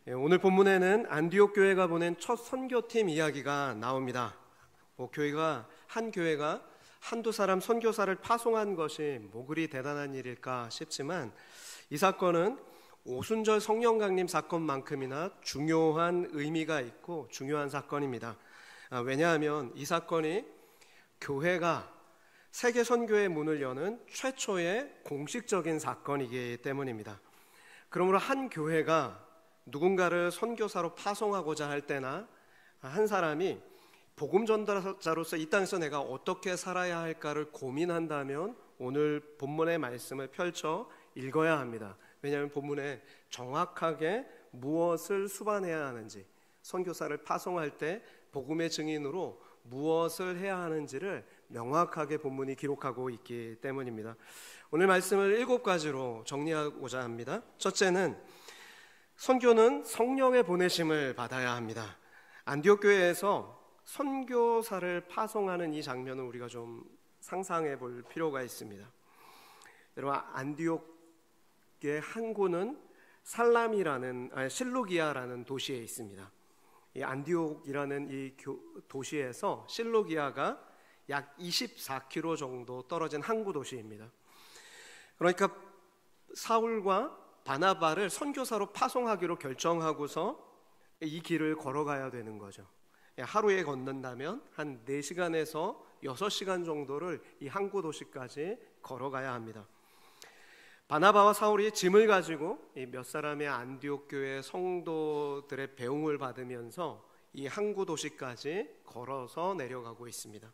오늘 본문에는 안디옥 교회가 보낸 첫 선교팀 이야기가 나옵니다. 한 교회가 한두 사람 선교사를 파송한 것이 뭐 그리 대단한 일일까 싶지만, 이 사건은 오순절 성령 강림 사건만큼이나 중요한 의미가 있고 중요한 사건입니다. 왜냐하면 이 사건이 교회가 세계 선교의 문을 여는 최초의 공식적인 사건이기 때문입니다. 그러므로 한 교회가 누군가를 선교사로 파송하고자 할 때나 한 사람이 복음 전달자로서 이 땅에서 내가 어떻게 살아야 할까를 고민한다면 오늘 본문의 말씀을 펼쳐 읽어야 합니다. 왜냐하면 본문에 정확하게 무엇을 수반해야 하는지, 선교사를 파송할 때 복음의 증인으로 무엇을 해야 하는지를 명확하게 본문이 기록하고 있기 때문입니다. 오늘 말씀을 7가지로 정리하고자 합니다. 첫째는 선교는 성령의 보내심을 받아야 합니다. 안디옥 교회에서 선교사를 파송하는 이 장면을 우리가 좀 상상해 볼 필요가 있습니다. 여러분, 안디옥의 항구는 실루기아라는 도시에 있습니다. 이 안디옥이라는 이 도시에서 실루기아가 약 24km 정도 떨어진 항구 도시입니다. 그러니까 사울과 바나바를 선교사로 파송하기로 결정하고서 이 길을 걸어가야 되는 거죠. 하루에 걷는다면 한 4시간에서 6시간 정도를 이 항구 도시까지 걸어가야 합니다. 바나바와 사울이 짐을 가지고 몇 사람의 안디옥 교회 성도들의 배웅을 받으면서 이 항구 도시까지 걸어서 내려가고 있습니다.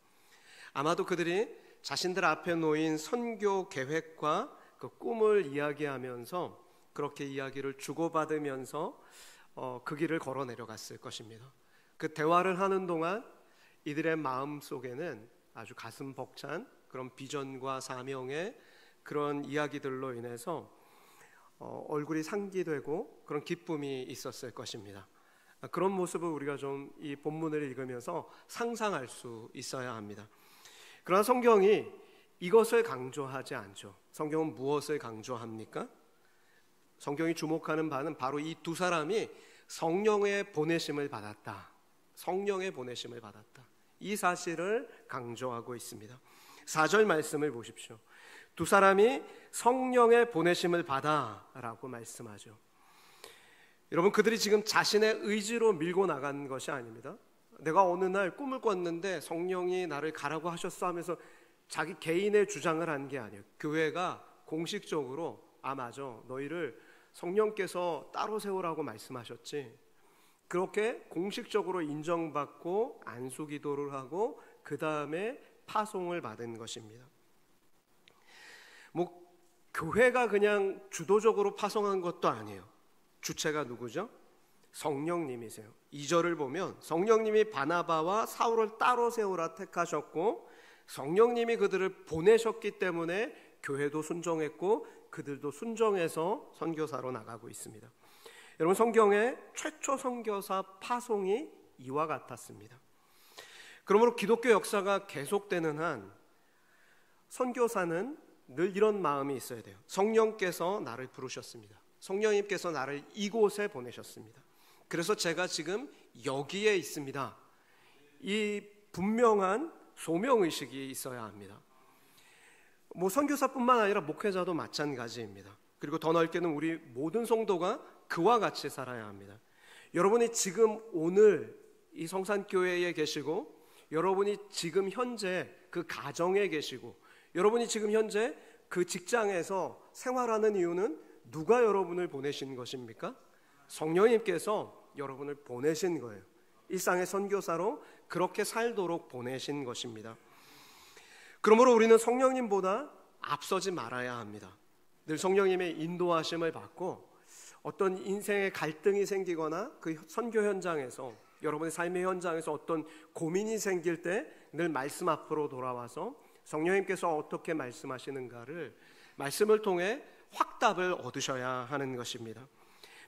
아마도 그들이 자신들 앞에 놓인 선교 계획과 그 꿈을 이야기하면서 그렇게 이야기를 주고받으면서 그 길을 걸어 내려갔을 것입니다. 그 대화를 하는 동안 이들의 마음 속에는 아주 가슴 벅찬 그런 비전과 사명의 그런 이야기들로 인해서 얼굴이 상기되고 그런 기쁨이 있었을 것입니다. 그런 모습을 우리가 좀 이 본문을 읽으면서 상상할 수 있어야 합니다. 그러나 성경이 이것을 강조하지 않죠. 성경은 무엇을 강조합니까? 성경이 주목하는 바는 바로 이 두 사람이 성령의 보내심을 받았다. 성령의 보내심을 받았다. 이 사실을 강조하고 있습니다. 4절 말씀을 보십시오. 두 사람이 성령의 보내심을 받아 라고 말씀하죠. 여러분, 그들이 지금 자신의 의지로 밀고 나간 것이 아닙니다. 내가 어느 날 꿈을 꿨는데 성령이 나를 가라고 하셨어 하면서 자기 개인의 주장을 한 게 아니에요. 교회가 공식적으로 맞아, 너희를 성령께서 따로 세우라고 말씀하셨지. 그렇게 공식적으로 인정받고 안수기도를 하고 그 다음에 파송을 받은 것입니다. 교회가 그냥 주도적으로 파송한 것도 아니에요. 주체가 누구죠? 성령님이세요. 2절을 보면 성령님이 바나바와 사울을 따로 세우라 택하셨고 성령님이 그들을 보내셨기 때문에 교회도 순종했고 그들도 순종해서 선교사로 나가고 있습니다. 여러분, 성경의 최초 선교사 파송이 이와 같았습니다. 그러므로 기독교 역사가 계속되는 한 선교사는 늘 이런 마음이 있어야 돼요. 성령께서 나를 부르셨습니다. 성령님께서 나를 이곳에 보내셨습니다. 그래서 제가 지금 여기에 있습니다. 이 분명한 소명의식이 있어야 합니다. 선교사뿐만 아니라 목회자도 마찬가지입니다. 그리고 더 넓게는 우리 모든 성도가 그와 같이 살아야 합니다. 여러분이 지금 오늘 이 성산교회에 계시고, 여러분이 지금 현재 그 가정에 계시고, 여러분이 지금 현재 그 직장에서 생활하는 이유는 누가 여러분을 보내신 것입니까? 성령님께서 여러분을 보내신 거예요. 일상의 선교사로 그렇게 살도록 보내신 것입니다. 그러므로 우리는 성령님보다 앞서지 말아야 합니다. 늘 성령님의 인도하심을 받고 어떤 인생의 갈등이 생기거나 그 선교 현장에서, 여러분의 삶의 현장에서 어떤 고민이 생길 때 늘 말씀 앞으로 돌아와서 성령님께서 어떻게 말씀하시는가를 말씀을 통해 확답을 얻으셔야 하는 것입니다.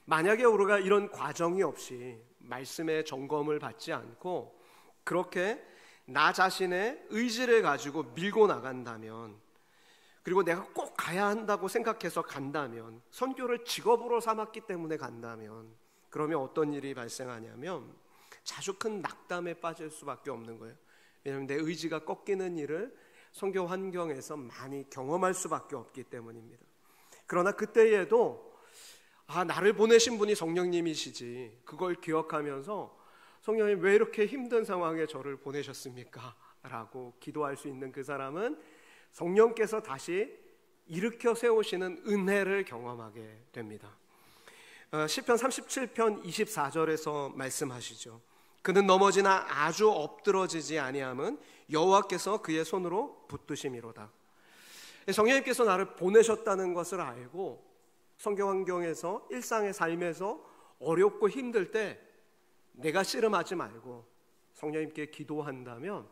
만약에 우리가 이런 과정이 없이 말씀의 점검을 받지 않고 그렇게 나 자신의 의지를 가지고 밀고 나간다면, 그리고 내가 꼭 가야 한다고 생각해서 간다면, 선교를 직업으로 삼았기 때문에 간다면 그러면 어떤 일이 발생하냐면 자주 큰 낙담에 빠질 수밖에 없는 거예요. 왜냐하면 내 의지가 꺾이는 일을 선교 환경에서 많이 경험할 수밖에 없기 때문입니다. 그러나 그때에도 나를 보내신 분이 성령님이시지, 그걸 기억하면서 성령님 왜 이렇게 힘든 상황에 저를 보내셨습니까? 라고 기도할 수 있는 그 사람은 성령께서 다시 일으켜 세우시는 은혜를 경험하게 됩니다. 시편 37편 24절에서 말씀하시죠. 그는 넘어지나 아주 엎드러지지 아니함은 여호와께서 그의 손으로 붙드심이로다. 성령님께서 나를 보내셨다는 것을 알고 선교 환경에서 일상의 삶에서 어렵고 힘들 때 내가 씨름하지 말고 성령님께 기도한다면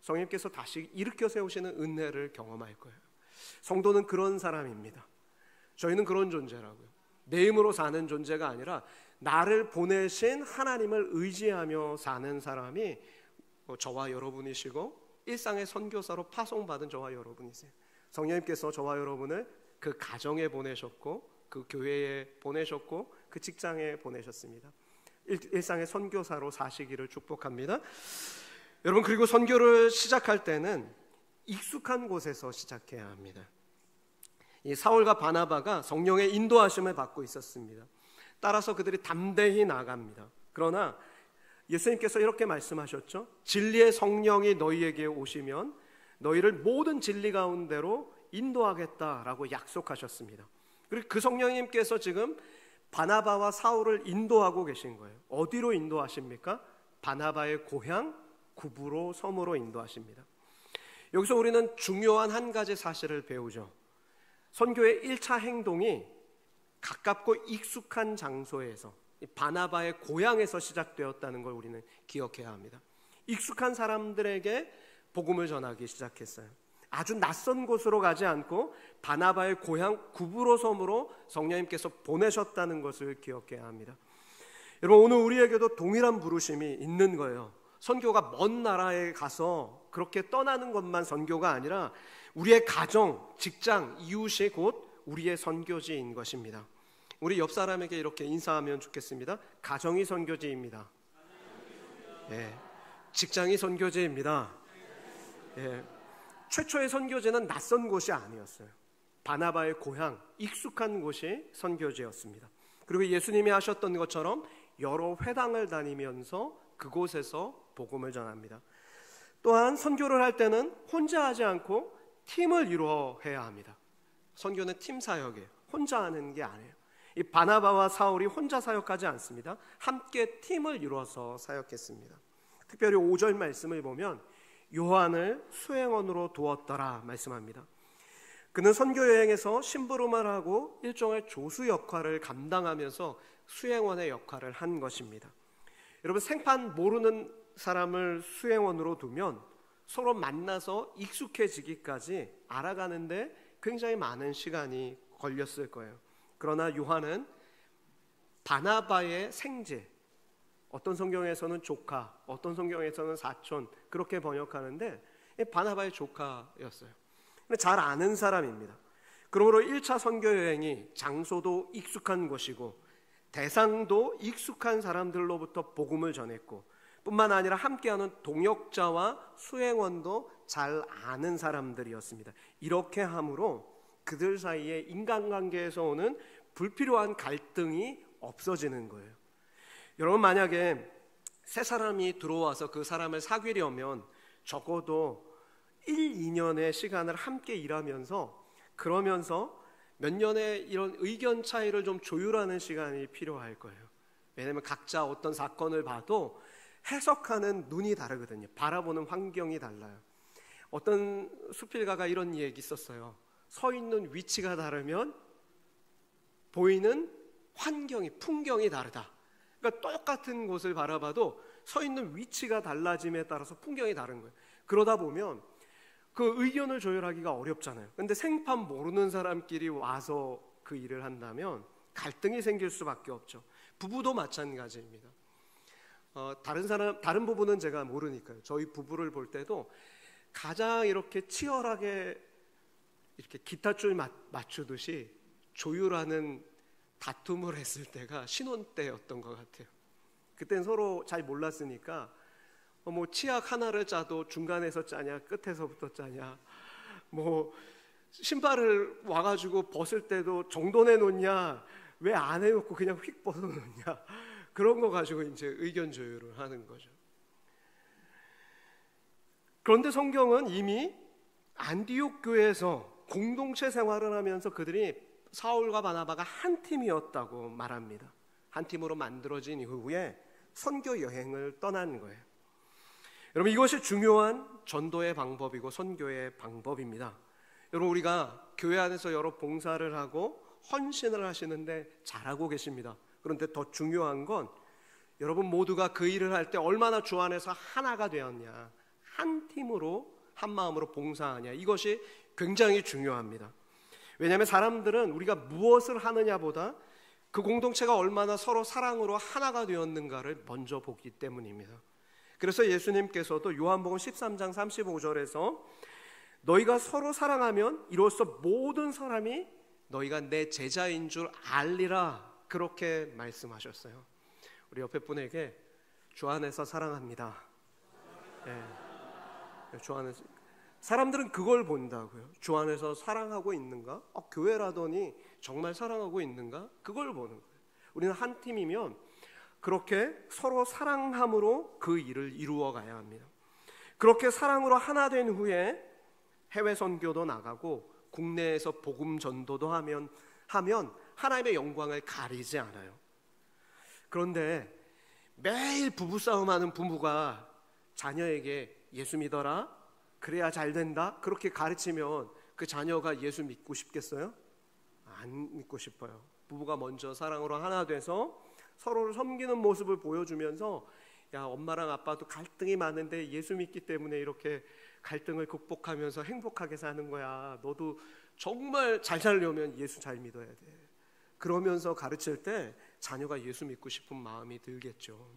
성령님께서 다시 일으켜 세우시는 은혜를 경험할 거예요. 성도는 그런 사람입니다. 저희는 그런 존재라고요. 내 힘으로 사는 존재가 아니라 나를 보내신 하나님을 의지하며 사는 사람이 저와 여러분이시고 일상의 선교사로 파송받은 저와 여러분이세요. 성령님께서 저와 여러분을 그 가정에 보내셨고 그 교회에 보내셨고 그 직장에 보내셨습니다. 일상의 선교사로 사시기를 축복합니다. 여러분, 그리고 선교를 시작할 때는 익숙한 곳에서 시작해야 합니다. 이 사울과 바나바가 성령의 인도하심을 받고 있었습니다. 따라서 그들이 담대히 나갑니다. 그러나 예수님께서 이렇게 말씀하셨죠. 진리의 성령이 너희에게 오시면 너희를 모든 진리 가운데로 인도하겠다라고 약속하셨습니다. 그리고 그 성령님께서 지금 바나바와 사울을 인도하고 계신 거예요. 어디로 인도하십니까? 바나바의 고향 구브로 섬으로 인도하십니다. 여기서 우리는 중요한 한 가지 사실을 배우죠. 선교의 1차 행동이 가깝고 익숙한 장소에서, 바나바의 고향에서 시작되었다는 걸 우리는 기억해야 합니다. 익숙한 사람들에게 복음을 전하기 시작했어요. 아주 낯선 곳으로 가지 않고 바나바의 고향 구브로 섬으로 성령님께서 보내셨다는 것을 기억해야 합니다. 여러분, 오늘 우리에게도 동일한 부르심이 있는 거예요. 선교가 먼 나라에 가서 그렇게 떠나는 것만 선교가 아니라 우리의 가정, 직장, 이웃이 곧 우리의 선교지인 것입니다. 우리 옆 사람에게 이렇게 인사하면 좋겠습니다. 가정이 선교지입니다. 직장이 선교지입니다. 최초의 선교지는 낯선 곳이 아니었어요. 바나바의 고향, 익숙한 곳이 선교지였습니다. 그리고 예수님이 하셨던 것처럼 여러 회당을 다니면서 그곳에서 복음을 전합니다. 또한 선교를 할 때는 혼자 하지 않고 팀을 이루어 해야 합니다. 선교는 팀 사역이에요. 혼자 하는 게 아니에요. 이 바나바와 사울이 혼자 사역하지 않습니다. 함께 팀을 이루어서 사역했습니다. 특별히 5절 말씀을 보면 요한을 수행원으로 두었더라 말씀합니다. 그는 선교 여행에서 심부름을 하고 일종의 조수 역할을 감당하면서 수행원의 역할을 한 것입니다. 여러분, 생판 모르는 사람을 수행원으로 두면 서로 만나서 익숙해지기까지 알아가는데 굉장히 많은 시간이 걸렸을 거예요. 그러나 요한은 바나바의 생제, 어떤 성경에서는 조카, 어떤 성경에서는 사촌, 그렇게 번역하는데 바나바의 조카였어요. 잘 아는 사람입니다. 그러므로 1차 선교 여행이 장소도 익숙한 곳이고 대상도 익숙한 사람들로부터 복음을 전했고, 뿐만 아니라 함께하는 동역자와 수행원도 잘 아는 사람들이었습니다. 이렇게 함으로 그들 사이에 인간관계에서 오는 불필요한 갈등이 없어지는 거예요. 여러분, 만약에 새 사람이 들어와서 그 사람을 사귀려면 적어도 1, 2년의 시간을 함께 일하면서, 그러면서 몇 년의 이런 의견 차이를 좀 조율하는 시간이 필요할 거예요. 왜냐하면 각자 어떤 사건을 봐도 해석하는 눈이 다르거든요. 바라보는 환경이 달라요. 어떤 수필가가 이런 얘기 썼어요. 서 있는 위치가 다르면 보이는 환경이, 풍경이 다르다. 그러니까 똑같은 곳을 바라봐도 서 있는 위치가 달라짐에 따라서 풍경이 다른 거예요. 그러다 보면 그 의견을 조율하기가 어렵잖아요. 근데 생판 모르는 사람끼리 와서 그 일을 한다면 갈등이 생길 수밖에 없죠. 부부도 마찬가지입니다. 다른 부부는 제가 모르니까요. 저희 부부를 볼 때도 가장 이렇게 치열하게 이렇게 기타줄 맞추듯이 조율하는 다툼을 했을 때가 신혼 때였던 것 같아요. 그땐 서로 잘 몰랐으니까 뭐 치약 하나를 짜도 중간에서 짜냐 끝에서부터 짜냐, 뭐 신발을 와가지고 벗을 때도 정돈해 놓냐 왜 안 해놓고 그냥 휙 벗어 놓냐, 그런 거 가지고 이제 의견 조율을 하는 거죠. 그런데 성경은 이미 안디옥 교회에서 공동체 생활을 하면서 그들이 사울과 바나바가 한 팀이었다고 말합니다. 한 팀으로 만들어진 이후에 선교 여행을 떠난 거예요. 여러분, 이것이 중요한 전도의 방법이고 선교의 방법입니다. 여러분, 우리가 교회 안에서 여러 봉사를 하고 헌신을 하시는데 잘하고 계십니다. 그런데 더 중요한 건 여러분 모두가 그 일을 할 때 얼마나 주 안에서 하나가 되었냐, 한 팀으로 한 마음으로 봉사하냐, 이것이 굉장히 중요합니다. 왜냐하면 사람들은 우리가 무엇을 하느냐보다 그 공동체가 얼마나 서로 사랑으로 하나가 되었는가를 먼저 보기 때문입니다. 그래서 예수님께서도 요한복음 13장 35절에서 너희가 서로 사랑하면 이로써 모든 사람이 너희가 내 제자인 줄 알리라, 그렇게 말씀하셨어요. 우리 옆에 분에게 주 안에서 사랑합니다. 주 안에서. 사람들은 그걸 본다고요. 주 안에서 사랑하고 있는가? 교회라더니 정말 사랑하고 있는가? 그걸 보는 거예요. 우리는 한 팀이면 그렇게 서로 사랑함으로 그 일을 이루어 가야 합니다. 그렇게 사랑으로 하나 된 후에 해외 선교도 나가고 국내에서 복음 전도도 하면 하나님의 영광을 가리지 않아요. 그런데 매일 부부싸움하는 부부가 자녀에게 예수 믿어라, 그래야 잘 된다, 그렇게 가르치면 그 자녀가 예수 믿고 싶겠어요? 안 믿고 싶어요. 부부가 먼저 사랑으로 하나 돼서 서로를 섬기는 모습을 보여주면서, 야, 엄마랑 아빠도 갈등이 많은데 예수 믿기 때문에 이렇게 갈등을 극복하면서 행복하게 사는 거야. 너도 정말 잘 살려면 예수 잘 믿어야 돼. 그러면서 가르칠 때 자녀가 예수 믿고 싶은 마음이 들겠죠.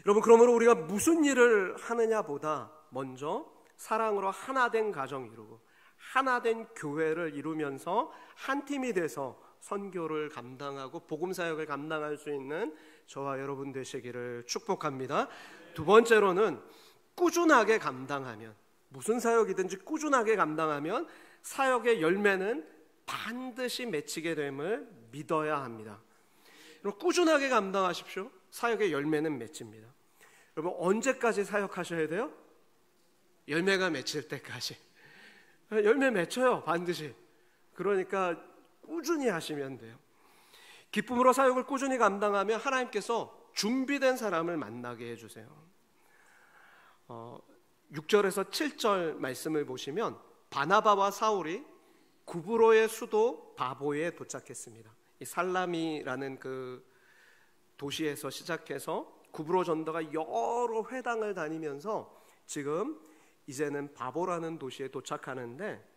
여러분, 그러므로 우리가 무슨 일을 하느냐보다 먼저 사랑으로 하나된 가정 이루고 하나된 교회를 이루면서 한 팀이 돼서 선교를 감당하고 복음사역을 감당할 수 있는 저와 여러분 되시기를 축복합니다. 두 번째로는 꾸준하게 감당하면, 무슨 사역이든지 꾸준하게 감당하면 사역의 열매는 반드시 맺히게 됨을 믿어야 합니다. 여러분, 꾸준하게 감당하십시오. 사역의 열매는 맺힙니다. 여러분, 언제까지 사역하셔야 돼요? 열매가 맺힐 때까지. 열매 맺혀요, 반드시. 그러니까 꾸준히 하시면 돼요. 기쁨으로 사역을 꾸준히 감당하면 하나님께서 준비된 사람을 만나게 해주세요. 6절에서 7절 말씀을 보시면 바나바와 사울이 구브로의 수도 바보에 도착했습니다. 이 살라미라는 그 도시에서 시작해서 구브로 전도가 여러 회당을 다니면서 지금 이제는 바보라는 도시에 도착하는데,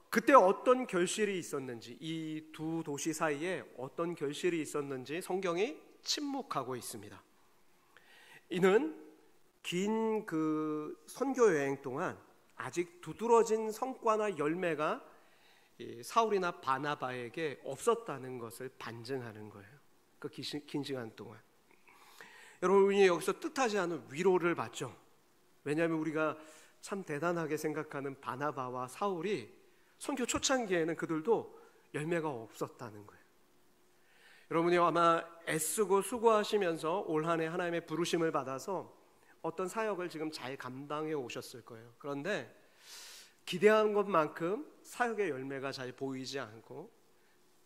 그때 어떤 결실이 있었는지, 이 두 도시 사이에 어떤 결실이 있었는지 성경이 침묵하고 있습니다. 이는 긴 그 선교 여행 동안 아직 두드러진 성과나 열매가 사울이나 바나바에게 없었다는 것을 반증하는 거예요. 그 긴 시간 동안 여러분이 여기서 뜻하지 않은 위로를 받죠. 왜냐하면 우리가 참 대단하게 생각하는 바나바와 사울이 선교 초창기에는 그들도 열매가 없었다는 거예요. 여러분이 아마 애쓰고 수고하시면서 올 한 해 하나님의 부르심을 받아서 어떤 사역을 지금 잘 감당해 오셨을 거예요. 그런데 기대한 것만큼 사역의 열매가 잘 보이지 않고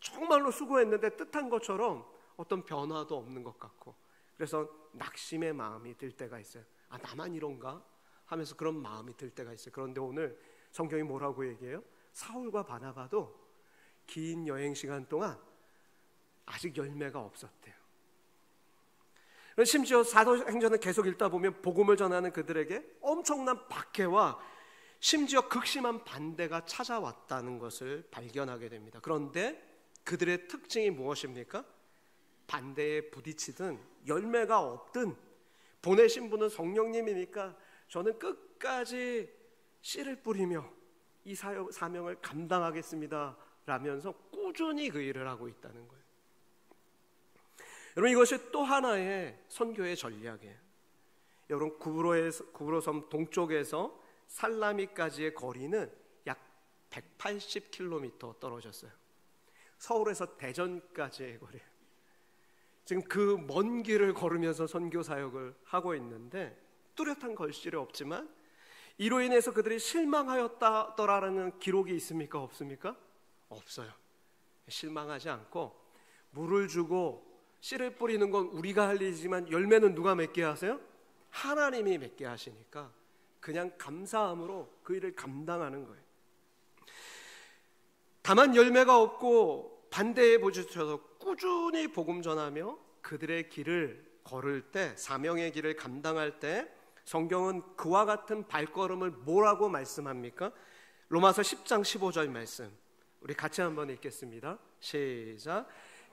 정말로 수고했는데 뜻한 것처럼 어떤 변화도 없는 것 같고, 그래서 낙심의 마음이 들 때가 있어요. 아, 나만 이런가? 하면서 그런 마음이 들 때가 있어요. 그런데 오늘 성경이 뭐라고 얘기해요? 사울과 바나바도 긴 여행 시간 동안 아직 열매가 없었대요. 심지어 사도행전을 계속 읽다 보면 복음을 전하는 그들에게 엄청난 박해와 심지어 극심한 반대가 찾아왔다는 것을 발견하게 됩니다. 그런데 그들의 특징이 무엇입니까? 반대에 부딪히든 열매가 없든 보내신 분은 성령님이니까 저는 끝까지 씨를 뿌리며 이 사명을 감당하겠습니다 라면서 꾸준히 그 일을 하고 있다는 거예요. 여러분, 이것이 또 하나의 선교의 전략이에요. 여러분, 구브로섬 동쪽에서 살라미까지의 거리는 약 180km 떨어졌어요. 서울에서 대전까지의 거리예요. 지금 그 먼 길을 걸으면서 선교 사역을 하고 있는데 뚜렷한 걸실이 없지만 이로 인해서 그들이 실망하였다라는 기록이 있습니까? 없습니까? 없어요. 실망하지 않고 물을 주고 씨를 뿌리는 건 우리가 할 일이지만 열매는 누가 맺게 하세요? 하나님이 맺게 하시니까 그냥 감사함으로 그 일을 감당하는 거예요. 다만 열매가 없고 반대에 부딪혀서 꾸준히 복음 전하며 그들의 길을 걸을 때, 사명의 길을 감당할 때 성경은 그와 같은 발걸음을 뭐라고 말씀합니까? 로마서 10장 15절 말씀 우리 같이 한번 읽겠습니다. 시작.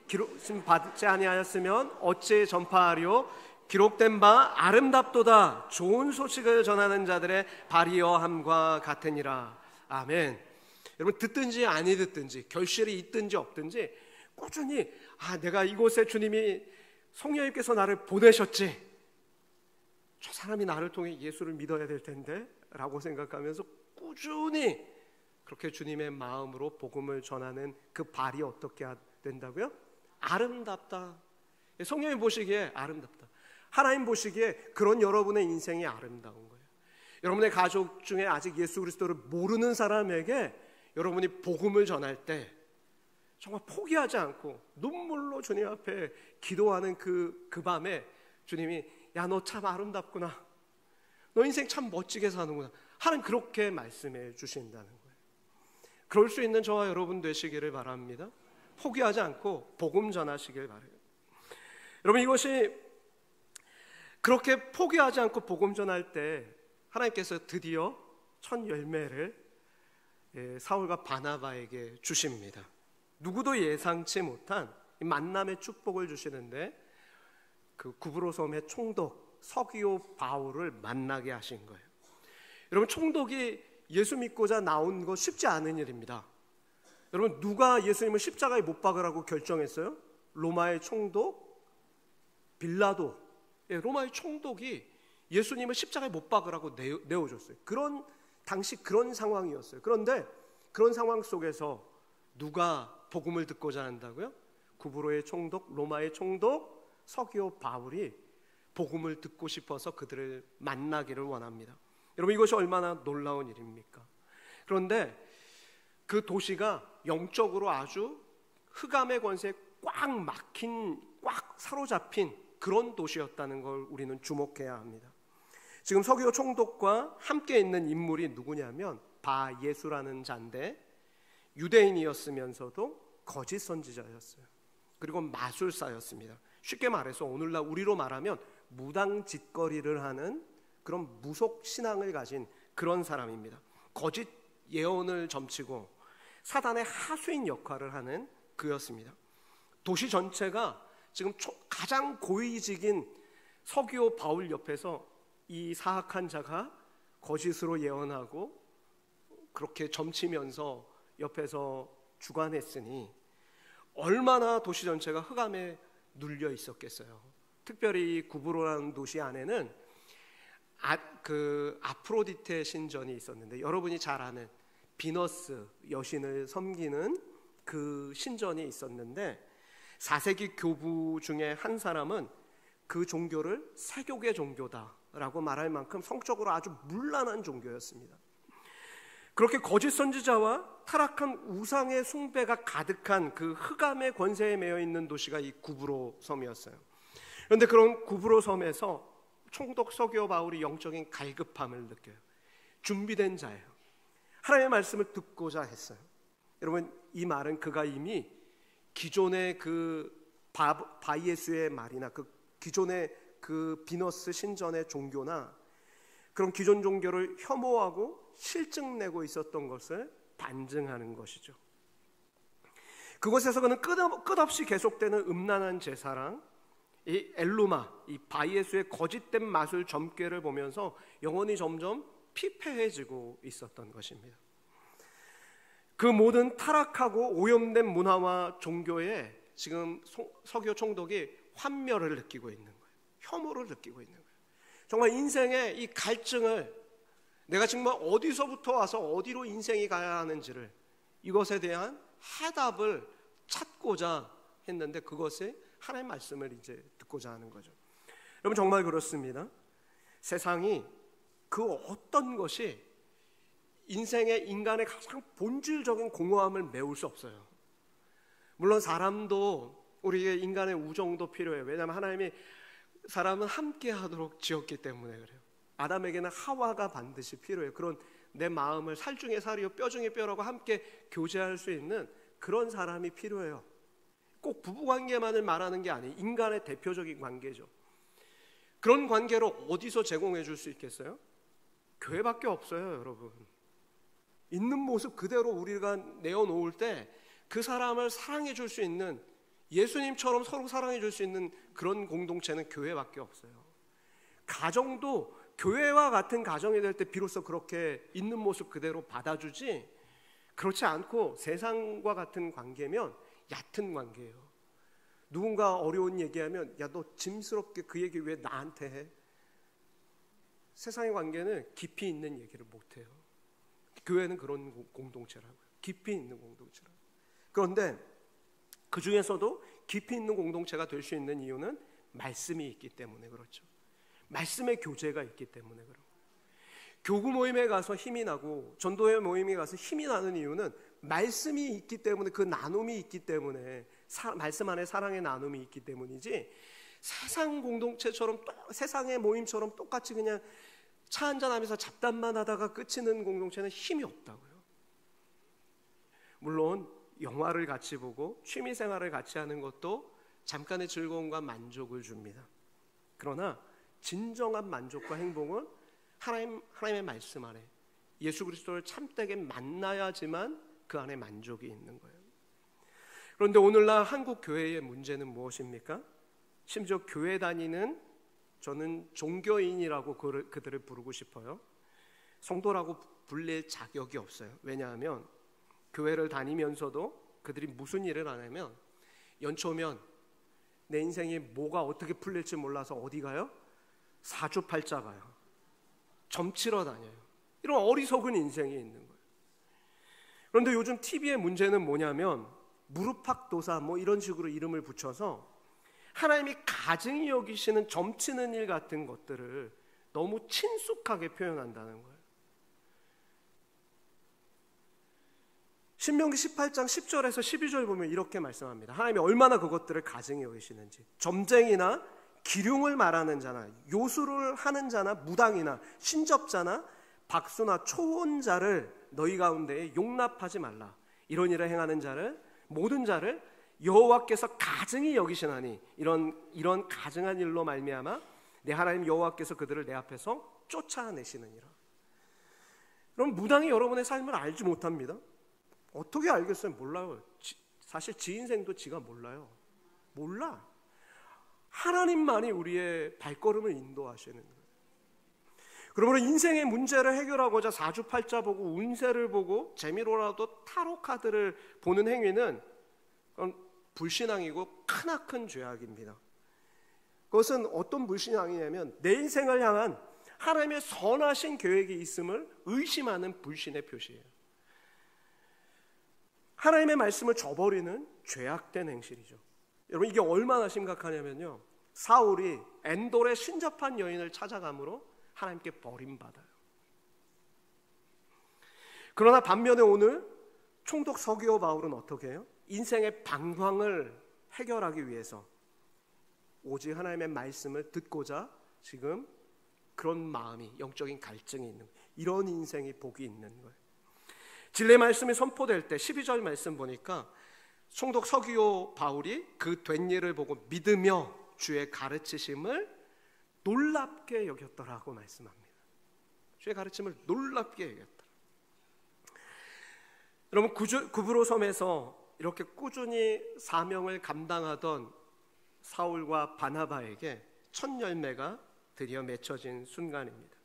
기록심 받지 아니하였으면 어찌 전파하리요? 기록된 바 아름답도다. 좋은 소식을 전하는 자들의 발이여함과 같으니라. 아멘. 여러분, 듣든지 아니 듣든지 결실이 있든지 없든지 꾸준히 내가 이곳에 주님이 성령님께서 나를 보내셨지, 저 사람이 나를 통해 예수를 믿어야 될 텐데 라고 생각하면서 꾸준히 그렇게 주님의 마음으로 복음을 전하는 그 발이 어떻게 된다고요? 아름답다. 성령님 보시기에 아름답다. 하나님 보시기에 그런 여러분의 인생이 아름다운 거예요. 여러분의 가족 중에 아직 예수 그리스도를 모르는 사람에게 여러분이 복음을 전할 때 정말 포기하지 않고 눈물로 주님 앞에 기도하는 그 밤에 주님이 야, 너 참 아름답구나, 너 인생 참 멋지게 사는구나, 하나님 그렇게 말씀해 주신다는 거예요. 그럴 수 있는 저와 여러분 되시기를 바랍니다. 포기하지 않고 복음 전하시길 바라요. 여러분, 이것이 그렇게 포기하지 않고 복음 전할 때 하나님께서 드디어 첫 열매를 사울과 바나바에게 주십니다. 누구도 예상치 못한 만남의 축복을 주시는데 그 구브로섬의 총독 서기오 바울을 만나게 하신 거예요. 여러분, 총독이 예수 믿고자 나온 거 쉽지 않은 일입니다. 여러분, 누가 예수님을 십자가에 못 박으라고 결정했어요? 로마의 총독 빌라도, 로마의 총독이 예수님을 십자가에 못 박으라고 내어줬어요. 당시 그런 상황이었어요. 그런데 그런 상황 속에서 누가 복음을 듣고자 한다고요? 구브로의 총독, 로마의 총독 서기오 바울이 복음을 듣고 싶어서 그들을 만나기를 원합니다. 여러분, 이것이 얼마나 놀라운 일입니까? 그런데 그 도시가 영적으로 아주 흑암의 권세에 꽉 막힌, 꽉 사로잡힌 그런 도시였다는 걸 우리는 주목해야 합니다. 지금 서기오 총독과 함께 있는 인물이 누구냐면 바예수라는 자인데 유대인이었으면서도 거짓 선지자였어요. 그리고 마술사였습니다. 쉽게 말해서 오늘날 우리로 말하면 무당짓거리를 하는 그런 무속 신앙을 가진 그런 사람입니다. 거짓 예언을 점치고 사단의 하수인 역할을 하는 그였습니다. 도시 전체가 지금 가장 고위직인 서기오 바울 옆에서 이 사악한 자가 거짓으로 예언하고 그렇게 점치면서 옆에서 주관했으니 얼마나 도시 전체가 흑암에 눌려 있었겠어요. 특별히 구브로라는 도시 안에는 아프로디테 신전이 있었는데, 여러분이 잘 아는 비너스 여신을 섬기는 그 신전이 있었는데 4세기 교부 중에 한 사람은 그 종교를 세교계 종교다라고 말할 만큼 성적으로 아주 문란한 종교였습니다. 그렇게 거짓 선지자와 타락한 우상의 숭배가 가득한 그 흑암의 권세에 매여 있는 도시가 이 구브로 섬이었어요. 그런데 그런 구브로 섬에서 총독 서기오 바울이 영적인 갈급함을 느껴요. 준비된 자예요. 하나님의 말씀을 듣고자 했어요. 여러분, 이 말은 그가 이미 기존의 그 바예수의 말이나 그 기존의 그 비너스 신전의 종교나 그런 기존 종교를 혐오하고 실증내고 있었던 것을 반증하는 것이죠. 그곳에서 그는 끝없이 계속되는 음란한 제사랑 이 엘루마, 이 바예수의 거짓된 마술 점괘를 보면서 영혼이 점점 피폐해지고 있었던 것입니다. 그 모든 타락하고 오염된 문화와 종교에 지금 서기오 총독이 환멸을 느끼고 있는 거예요. 혐오를 느끼고 있는 거예요. 정말 인생의 이 갈증을, 내가 정말 어디서부터 와서 어디로 인생이 가야 하는지를, 이것에 대한 해답을 찾고자 했는데, 그것이 하나님의 말씀을 이제 듣고자 하는 거죠. 여러분, 정말 그렇습니다. 세상이 그 어떤 것이 인생의 인간의 가장 본질적인 공허함을 메울 수 없어요. 물론 사람도, 우리에게 인간의 우정도 필요해요. 왜냐하면 하나님이 사람은 함께 하도록 지었기 때문에 그래요. 아담에게는 하와가 반드시 필요해요. 그런 내 마음을 살 중에 살이요 뼈 중에 뼈라고 함께 교제할 수 있는 그런 사람이 필요해요. 꼭 부부관계만을 말하는 게 아니에요. 인간의 대표적인 관계죠. 그런 관계를 어디서 제공해 줄 수 있겠어요? 교회밖에 없어요, 여러분. 있는 모습 그대로 우리가 내어놓을 때 그 사람을 사랑해 줄 수 있는, 예수님처럼 서로 사랑해 줄 수 있는 그런 공동체는 교회밖에 없어요. 가정도 교회와 같은 가정이 될 때 비로소 그렇게 있는 모습 그대로 받아주지, 그렇지 않고 세상과 같은 관계면 얕은 관계예요. 누군가 어려운 얘기하면 야, 너 짐스럽게 그 얘기 왜 나한테 해? 세상의 관계는 깊이 있는 얘기를 못해요. 교회는 그런 공동체라고요. 깊이 있는 공동체라고요. 그런데 그 중에서도 깊이 있는 공동체가 될 수 있는 이유는 말씀이 있기 때문에 그렇죠. 말씀의 교제가 있기 때문에 그렇고, 교구 모임에 가서 힘이 나고 전도회 모임에 가서 힘이 나는 이유는 말씀이 있기 때문에, 그 나눔이 있기 때문에, 말씀 안에 사랑의 나눔이 있기 때문이지, 세상 공동체처럼, 세상의 모임처럼 똑같이 그냥 차 한잔하면서 잡담만 하다가 끝이는 공동체는 힘이 없다고요. 물론 영화를 같이 보고 취미생활을 같이 하는 것도 잠깐의 즐거움과 만족을 줍니다. 그러나 진정한 만족과 행복은 하나님의 말씀 안에 예수 그리스도를 참되게 만나야지만 그 안에 만족이 있는 거예요. 그런데 오늘날 한국 교회의 문제는 무엇입니까? 심지어 교회 다니는, 저는 종교인이라고 그들을 부르고 싶어요. 성도라고 불릴 자격이 없어요. 왜냐하면 교회를 다니면서도 그들이 무슨 일을 하냐면, 연초면 내 인생이 뭐가 어떻게 풀릴지 몰라서 어디 가요? 사주팔자 가요. 점치러 다녀요. 이런 어리석은 인생이 있는 거예요. 그런데 요즘 TV의 문제는 뭐냐면, 무릎팍도사 뭐 이런 식으로 이름을 붙여서 하나님이 가증히 여기시는 점치는 일 같은 것들을 너무 친숙하게 표현한다는 거예요. 신명기 18장 10절에서 12절 보면 이렇게 말씀합니다. 하나님이 얼마나 그것들을 가증히 여기시는지. 점쟁이나 기륭을 말하는 자나 요술을 하는 자나 무당이나 신접자나 박수나 초혼자를 너희 가운데에 용납하지 말라. 이런 일을 행하는 자를, 모든 자를 여호와께서 가증히 여기시나니, 이런 가증한 일로 말미암아 내 하나님 여호와께서 그들을 내 앞에서 쫓아내시느니라. 그럼 무당이 여러분의 삶을 알지 못합니다. 어떻게 알겠어요? 몰라요. 사실 지 인생도 지가 몰라요. 몰라. 하나님만이 우리의 발걸음을 인도하시는 거예요. 그러므로 인생의 문제를 해결하고자 사주팔자 보고 운세를 보고 재미로라도 타로 카드를 보는 행위는 그건 불신앙이고 크나큰 죄악입니다. 그것은 어떤 불신앙이냐면, 내 인생을 향한 하나님의 선하신 계획이 있음을 의심하는 불신의 표시예요. 하나님의 말씀을 저버리는 죄악된 행실이죠. 여러분, 이게 얼마나 심각하냐면요, 사울이 엔돌의 신접한 여인을 찾아감으로 하나님께 버림받아요. 그러나 반면에 오늘 총독 서기오 바울은 어떻게 해요? 인생의 방황을 해결하기 위해서 오직 하나님의 말씀을 듣고자 지금 그런 마음이, 영적인 갈증이 있는, 이런 인생이 복이 있는 거예요. 진리의 말씀이 선포될 때 12절 말씀 보니까 총독 서기오 바울이 그 된 일을 보고 믿으며 주의 가르치심을 놀랍게 여겼더라고 말씀합니다. 주의 가르침을 놀랍게 여겼더라. 여러분, 구브로 섬에서 이렇게 꾸준히 사명을 감당하던 사울과 바나바에게 첫 열매가 드디어 맺혀진 순간입니다.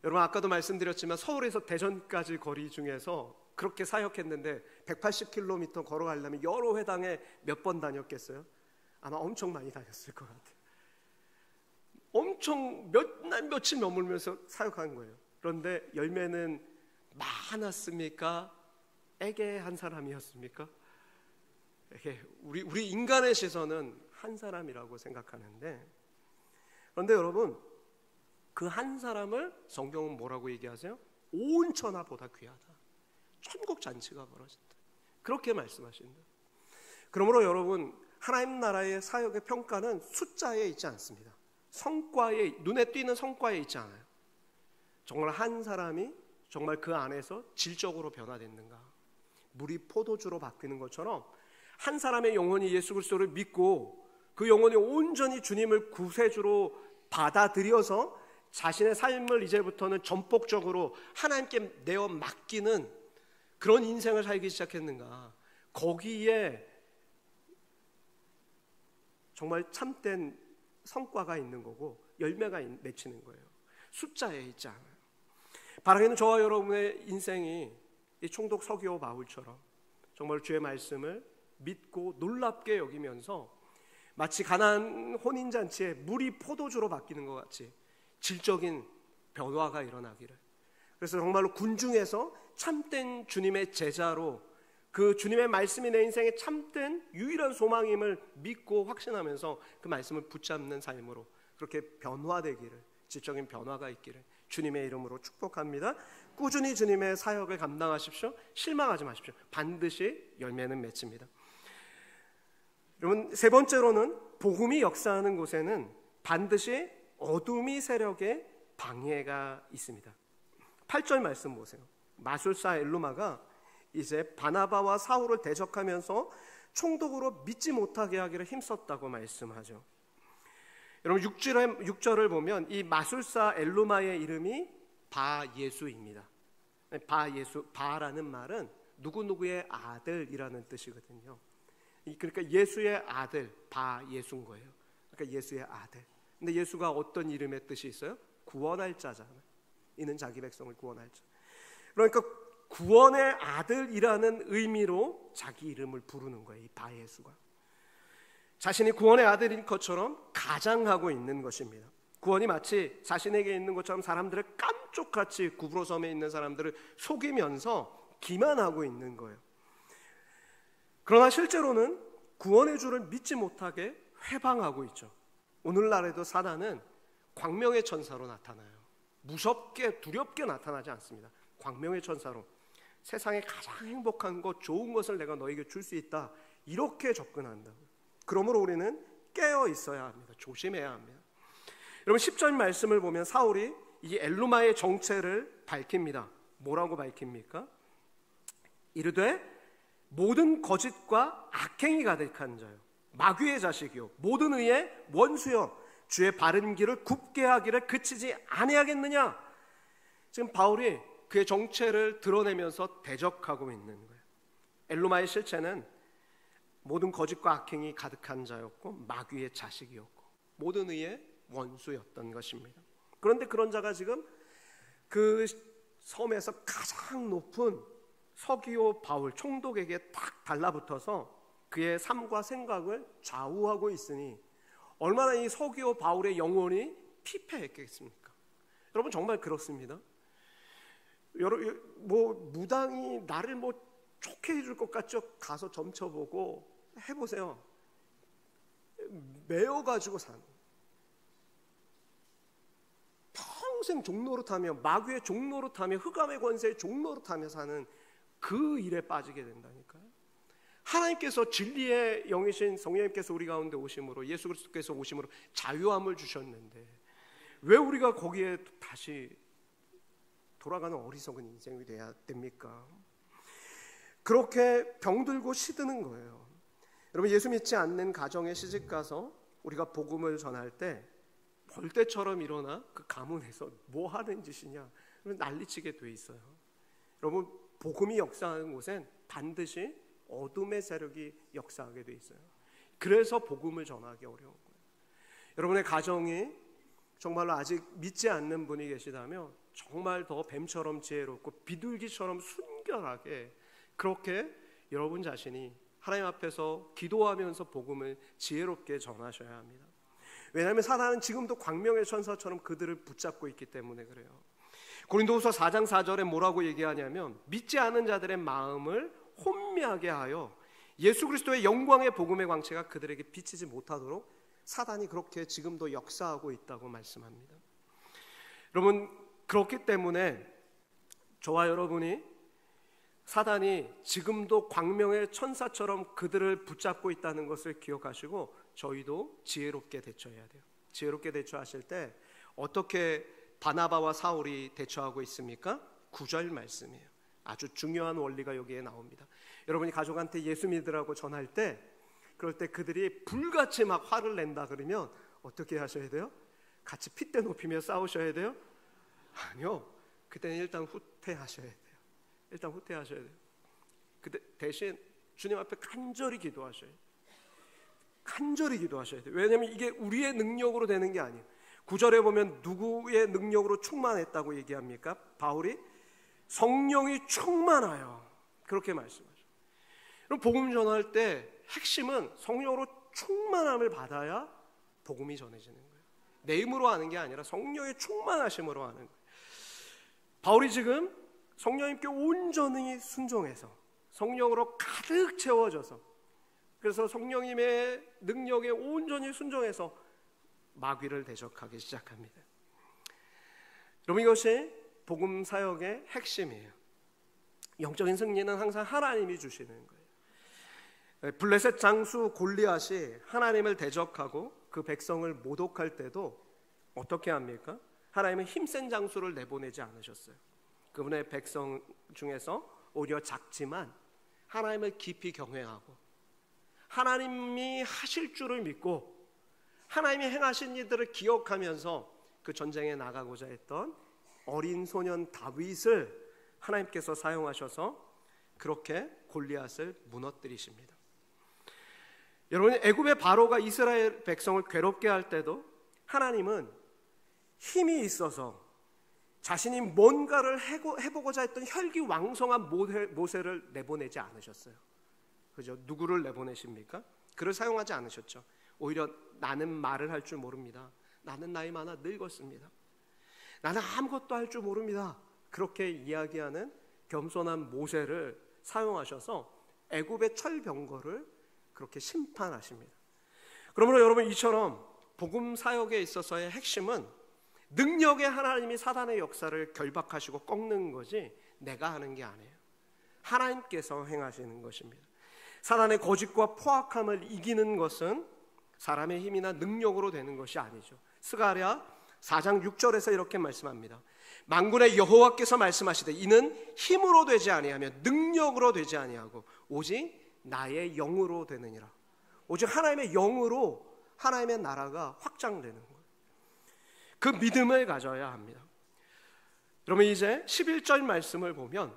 여러분, 아까도 말씀드렸지만 서울에서 대전까지 거리 중에서 그렇게 사역했는데 180km 걸어가려면 여러 회당에 몇 번 다녔겠어요? 아마 엄청 많이 다녔을 것 같아요. 엄청 몇 날 며칠 머물면서 사역한 거예요. 그런데 열매는 많았습니까? 애개한 사람이었습니까? 우리 인간의 시선은 한 사람이라고 생각하는데, 그런데 여러분, 그 한 사람을 성경은 뭐라고 얘기하세요? 온 천하보다 귀하다. 천국 잔치가 벌어진다. 그렇게 말씀하신다. 그러므로 여러분, 하나님 나라의 사역의 평가는 숫자에 있지 않습니다. 성과에, 눈에 띄는 성과에 있지 않아요. 정말 한 사람이 정말 그 안에서 질적으로 변화됐는가, 물이 포도주로 바뀌는 것처럼 한 사람의 영혼이 예수 그리스도를 믿고 그 영혼이 온전히 주님을 구세주로 받아들여서 자신의 삶을 이제부터는 전폭적으로 하나님께 내어 맡기는 그런 인생을 살기 시작했는가, 거기에 정말 참된 성과가 있는 거고 열매가 맺히는 거예요. 숫자에 있지 않아요. 바라기는 저와 여러분의 인생이 이 총독 서기오 바울처럼 정말 주의 말씀을 믿고 놀랍게 여기면서 마치 가나안 혼인잔치에 물이 포도주로 바뀌는 것 같이 질적인 변화가 일어나기를, 그래서 정말로 군중에서 참된 주님의 제자로 그 주님의 말씀이 내 인생의 참된 유일한 소망임을 믿고 확신하면서 그 말씀을 붙잡는 삶으로 그렇게 변화되기를, 질적인 변화가 있기를 주님의 이름으로 축복합니다. 꾸준히 주님의 사역을 감당하십시오. 실망하지 마십시오. 반드시 열매는 맺힙니다. 여러분, 세 번째로는 복음이 역사하는 곳에는 반드시 어둠이 세력의 방해가 있습니다. 8절 말씀 보세요. 마술사 엘루마가 이제 바나바와 사울을 대적하면서 총독으로 믿지 못하게 하기를 힘썼다고 말씀하죠. 여러분, 6절을 보면 이 마술사 엘루마의 이름이 바예수입니다. 바예수, 바라는 말은 누구누구의 아들이라는 뜻이거든요. 그러니까 예수의 아들, 바예수인 거예요. 그러니까 예수의 아들. 근데 예수가 어떤 이름의 뜻이 있어요? 구원할 자잖아요. 이는 자기 백성을 구원할 자. 그러니까 구원의 아들이라는 의미로 자기 이름을 부르는 거예요. 이 바예수가 자신이 구원의 아들인 것처럼 가장하고 있는 것입니다. 구원이 마치 자신에게 있는 것처럼 사람들을 깜쪽같이 구부러섬에 있는 사람들을 속이면서 기만하고 있는 거예요. 그러나 실제로는 구원의 주를 믿지 못하게 회방하고 있죠. 오늘날에도 사단은 광명의 천사로 나타나요. 무섭게 두렵게 나타나지 않습니다. 광명의 천사로 세상에 가장 행복한 것, 좋은 것을 내가 너에게 줄 수 있다, 이렇게 접근한다고. 그러므로 우리는 깨어 있어야 합니다. 조심해야 합니다. 여러분, 10절 말씀을 보면 사울이 이 엘루마의 정체를 밝힙니다. 뭐라고 밝힙니까? 이르되 모든 거짓과 악행이 가득한 자요, 마귀의 자식이요, 모든 의의 원수요, 주의 바른 길을 굽게 하기를 그치지 아니하겠느냐. 지금 바울이 그의 정체를 드러내면서 대적하고 있는 거예요. 엘루마의 실체는 모든 거짓과 악행이 가득한 자였고 마귀의 자식이었고 모든 의의 원수였던 것입니다. 그런데 그런 자가 지금 그 섬에서 가장 높은 서기오 바울 총독에게 딱 달라붙어서 그의 삶과 생각을 좌우하고 있으니 얼마나 이 서기오 바울의 영혼이 피폐했겠습니까? 여러분, 정말 그렇습니다. 여러분, 무당이 나를 좋게 해줄 것 같죠? 가서 점쳐보고 해보세요. 매어가지고 사는, 평생 종노릇하며 마귀의 종노릇하며 흑암의 권세의 종노릇하며 사는 그 일에 빠지게 된다니까요. 하나님께서 진리의 영이신 성령님께서 우리 가운데 오심으로, 예수 그리스도께서 오심으로 자유함을 주셨는데 왜 우리가 거기에 다시 돌아가는 어리석은 인생이 돼야 됩니까? 그렇게 병들고 시드는 거예요. 여러분, 예수 믿지 않는 가정에 시집가서 우리가 복음을 전할 때 벌떼처럼 일어나 그 가문에서 뭐 하는 짓이냐 난리치게 돼 있어요. 여러분, 복음이 역사하는 곳엔 반드시 어둠의 세력이 역사하게 돼 있어요. 그래서 복음을 전하기 어려운 거예요. 여러분의 가정이 정말로 아직 믿지 않는 분이 계시다면 정말 더 뱀처럼 지혜롭고 비둘기처럼 순 순결하게 그렇게 여러분 자신이 하나님 앞에서 기도하면서 복음을 지혜롭게 전하셔야 합니다. 왜냐하면 사단은 지금도 광명의 천사처럼 그들을 붙잡고 있기 때문에 그래요. 고린도후서 4장 4절에 뭐라고 얘기하냐면 믿지 않은 자들의 마음을 혼미하게 하여 예수 그리스도의 영광의 복음의 광채가 그들에게 비치지 못하도록 사단이 그렇게 지금도 역사하고 있다고 말씀합니다. 여러분, 그렇기 때문에 저와 여러분이 사단이 지금도 광명의 천사처럼 그들을 붙잡고 있다는 것을 기억하시고 저희도 지혜롭게 대처해야 돼요. 지혜롭게 대처하실 때 어떻게 바나바와 사울이 대처하고 있습니까? 9절 말씀이에요. 아주 중요한 원리가 여기에 나옵니다. 여러분이 가족한테 예수 믿으라고 전할 때 그럴 때 그들이 불같이 막 화를 낸다 그러면 어떻게 하셔야 돼요? 같이 핏대 높이며 싸우셔야 돼요? 아니요. 그때는 일단 후퇴하셔야 돼요. 일단 후퇴하셔야 돼요. 그때 대신 주님 앞에 간절히 기도하셔야 돼요. 간절히 기도하셔야 돼요. 왜냐하면 이게 우리의 능력으로 되는 게 아니에요. 9절에 보면 누구의 능력으로 충만했다고 얘기합니까? 바울이 성령이 충만하여 그렇게 말씀하죠. 그럼 복음 전할 때 핵심은 성령으로 충만함을 받아야 복음이 전해지는 거예요. 내 힘으로 하는 게 아니라 성령의 충만하심으로 하는 거예요. 바울이 지금 성령님께 온전히 순종해서 성령으로 가득 채워져서 그래서 성령님의 능력에 온전히 순종해서 마귀를 대적하기 시작합니다. 여러분, 이것이 복음 사역의 핵심이에요. 영적인 승리는 항상 하나님이 주시는 거예요. 블레셋 장수 골리앗이 하나님을 대적하고 그 백성을 모독할 때도 어떻게 합니까? 하나님은 힘센 장수를 내보내지 않으셨어요. 그분의 백성 중에서 오히려 작지만 하나님을 깊이 경외하고 하나님이 하실 줄을 믿고 하나님이 행하신 일들을 기억하면서 그 전쟁에 나가고자 했던 어린 소년 다윗을 하나님께서 사용하셔서 그렇게 골리앗을 무너뜨리십니다. 여러분, 애굽의 바로가 이스라엘 백성을 괴롭게 할 때도 하나님은 힘이 있어서 자신이 뭔가를 해보고자 했던 혈기왕성한 모세를 내보내지 않으셨어요. 그죠? 누구를 내보내십니까? 그를 사용하지 않으셨죠. 오히려 나는 말을 할 줄 모릅니다. 나는 나이 많아 늙었습니다. 나는 아무것도 할 줄 모릅니다. 그렇게 이야기하는 겸손한 모세를 사용하셔서 애굽의 철병거를 그렇게 심판하십니다. 그러므로 여러분, 이처럼 복음 사역에 있어서의 핵심은 능력의 하나님이 사단의 역사를 결박하시고 꺾는 거지 내가 하는 게 아니에요. 하나님께서 행하시는 것입니다. 사단의 거짓과 포악함을 이기는 것은 사람의 힘이나 능력으로 되는 것이 아니죠. 스가랴 4장 6절에서 이렇게 말씀합니다. 만군의 여호와께서 말씀하시되 이는 힘으로 되지 아니하며 능력으로 되지 아니하고 오직 나의 영으로 되느니라. 오직 하나님의 영으로 하나님의 나라가 확장되는 거예요. 그 믿음을 가져야 합니다. 그러면 이제 11절 말씀을 보면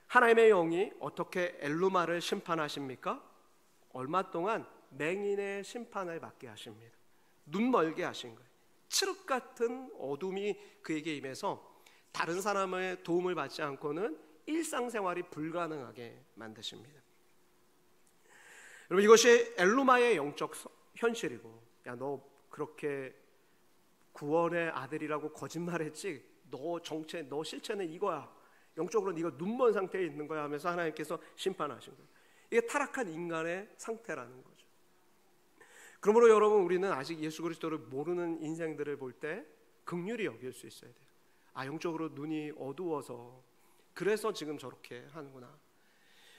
하나님의 영이 어떻게 엘루마를 심판하십니까? 얼마 동안 맹인의 심판을 받게 하십니다. 눈 멀게 하신 거예요. 칠흑 같은 어둠이 그에게 임해서 다른 사람의 도움을 받지 않고는 일상생활이 불가능하게 만드십니다. 여러분, 이것이 엘루마의 영적 현실이고, 야, 너 그렇게 구원의 아들이라고 거짓말했지? 너 실체는 이거야. 영적으로 네가 눈먼 상태에 있는 거야 하면서 하나님께서 심판하신 거예요. 이게 타락한 인간의 상태라는 거죠. 그러므로 여러분, 우리는 아직 예수 그리스도를 모르는 인생들을 볼 때 긍휼히 여길 수 있어야 돼요. 아, 영적으로 눈이 어두워서 그래서 지금 저렇게 하는구나.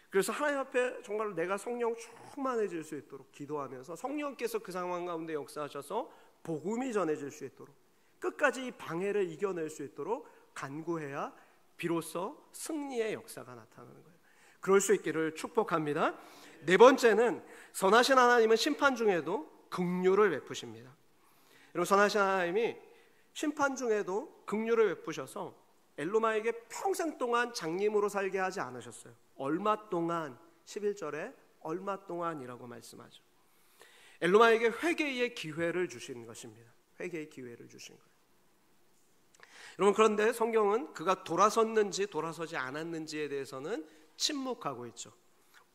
그래서 하나님 앞에 정말 내가 성령 충만해질 수 있도록 기도하면서 성령께서 그 상황 가운데 역사하셔서 복음이 전해질 수 있도록 끝까지 이 방해를 이겨낼 수 있도록 간구해야 비로소 승리의 역사가 나타나는 거예요. 그럴 수 있기를 축복합니다. 네 번째는 선하신 하나님은 심판 중에도 긍휼을 베푸십니다. 여러분, 선하신 하나님이 심판 중에도 긍휼을 베푸셔서 엘루마에게 평생 동안 장님으로 살게 하지 않으셨어요. 얼마 동안, 11절에 얼마 동안이라고 말씀하죠. 엘루마에게 회개의 기회를 주신 것입니다. 회개의 기회를 주신 거예요. 여러분, 그런데 성경은 그가 돌아섰는지 돌아서지 않았는지에 대해서는 침묵하고 있죠.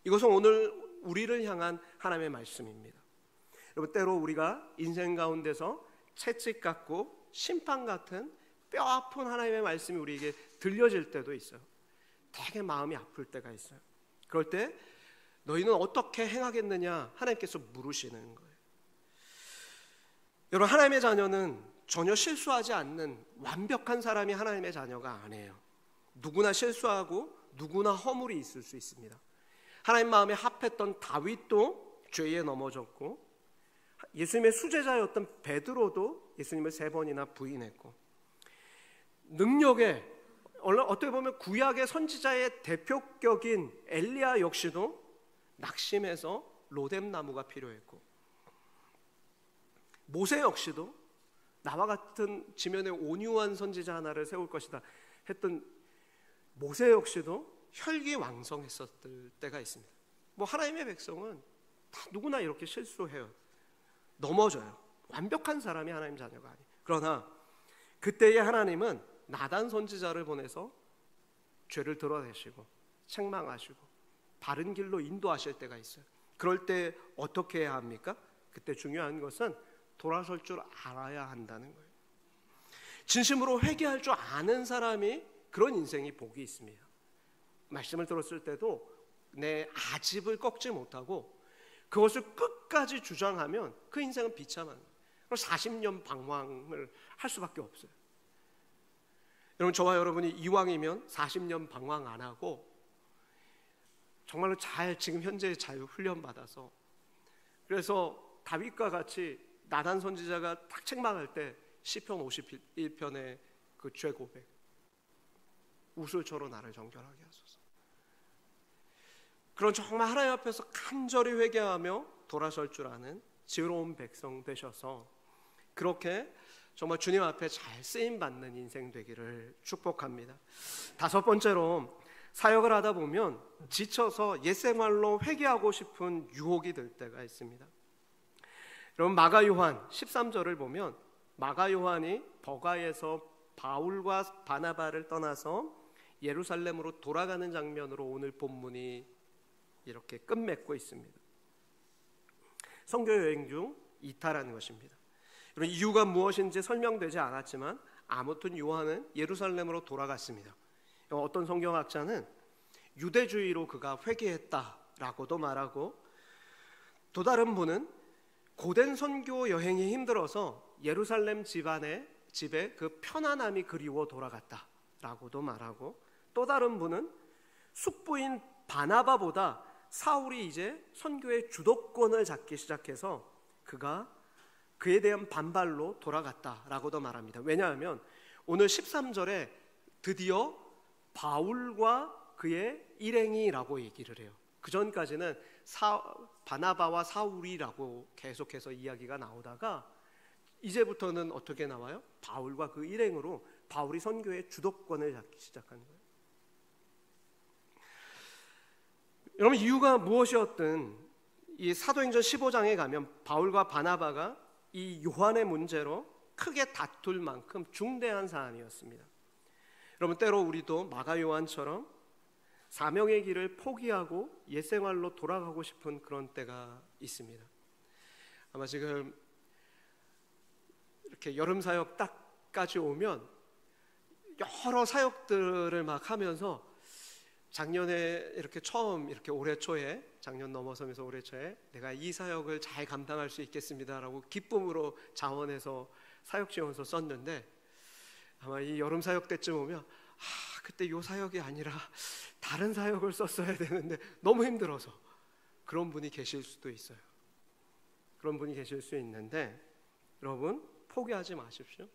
이것은 오늘 우리를 향한 하나님의 말씀입니다. 여러분, 때로 우리가 인생 가운데서 채찍 같고 심판 같은 뼈아픈 하나님의 말씀이 우리에게 들려질 때도 있어요. 되게 마음이 아플 때가 있어요. 그럴 때 너희는 어떻게 행하겠느냐 하나님께서 물으시는 거예요. 여러분, 하나님의 자녀는 전혀 실수하지 않는 완벽한 사람이 하나님의 자녀가 아니에요. 누구나 실수하고 누구나 허물이 있을 수 있습니다. 하나님 마음에 합했던 다윗도 죄에 넘어졌고, 예수님의 수제자였던 베드로도 예수님을 3번이나 부인했고, 능력에 어떻게 보면 구약의 선지자의 대표격인 엘리야 역시도 낙심해서 로뎀나무가 필요했고, 모세 역시도 나와 같은 지면에 온유한 선지자 하나를 세울 것이다 했던 모세 역시도 혈기왕성했었을 때가 있습니다. 하나님의 백성은 다 누구나 이렇게 실수해요. 넘어져요. 완벽한 사람이 하나님 자녀가 아니에요. 그러나 그때의 하나님은 나단 선지자를 보내서 죄를 드러내시고 책망하시고 바른 길로 인도하실 때가 있어요. 그럴 때 어떻게 해야 합니까? 그때 중요한 것은 돌아설 줄 알아야 한다는 거예요. 진심으로 회개할 줄 아는 사람이 그런 인생이 복이 있습니다. 말씀을 들었을 때도 내 아집을 꺾지 못하고 그것을 끝까지 주장하면 그 인생은 비참한 거예요. 40년 방황을 할 수밖에 없어요. 여러분, 저와 여러분이 이왕이면 40년 방황 안 하고 정말로 지금 현재 잘 훈련받아서, 그래서 다윗과 같이 나단 선지자가 딱 책망할 때 시편 51편의 그 죄 고백, 우슬초로 나를 정결하게 하소서. 그런 정말 하나님 앞에서 간절히 회개하며 돌아설 줄 아는 지혜로운 백성 되셔서 그렇게 정말 주님 앞에 잘 쓰임받는 인생 되기를 축복합니다. 5번째로, 사역을 하다 보면 지쳐서 옛생활로 회개하고 싶은 유혹이 들 때가 있습니다. 여러분, 마가요한 13절을 보면 마가요한이 버가에서 바울과 바나바를 떠나서 예루살렘으로 돌아가는 장면으로 오늘 본문이 이렇게 끝맺고 있습니다. 선교 여행 중 이탈하는 것입니다. 여러분, 이유가 무엇인지 설명되지 않았지만 아무튼 요한은 예루살렘으로 돌아갔습니다. 어떤 성경학자는 유대주의로 그가 회개했다라고도 말하고, 또 다른 분은 고된 선교 여행이 힘들어서 예루살렘 집에 그 편안함이 그리워 돌아갔다라고도 말하고, 또 다른 분은 숙부인 바나바보다 사울이 이제 선교의 주도권을 잡기 시작해서 그에 대한 반발로 돌아갔다라고도 말합니다. 왜냐하면 오늘 13절에 드디어 바울과 그의 일행이라고 얘기를 해요. 그 전까지는 바나바와 사울이라고 계속해서 이야기가 나오다가 이제부터는 어떻게 나와요? 바울과 그 일행으로 바울이 선교의 주도권을 잡기 시작하는 거예요. 여러분, 이유가 무엇이었든 이 사도행전 15장에 가면 바울과 바나바가 이 요한의 문제로 크게 다툴 만큼 중대한 사안이었습니다. 여러분, 때로 우리도 마가 요한처럼 사명의 길을 포기하고 옛생활로 돌아가고 싶은 그런 때가 있습니다. 아마 지금 이렇게 여름 사역 딱까지 오면 여러 사역들을 막 하면서 작년에 이렇게 처음 이렇게 올해 초에, 작년 넘어서면서 올해 초에 내가 이 사역을 잘 감당할 수 있겠습니다라고 기쁨으로 자원해서 사역 지원서 썼는데, 아마 이 여름 사역 때쯤 오면 그때 요 사역이 아니라 다른 사역을 썼어야 되는데 너무 힘들어서, 그런 분이 계실 수도 있어요. 그런 분이 계실 수 있는데, 여러분, 포기하지 마십시오.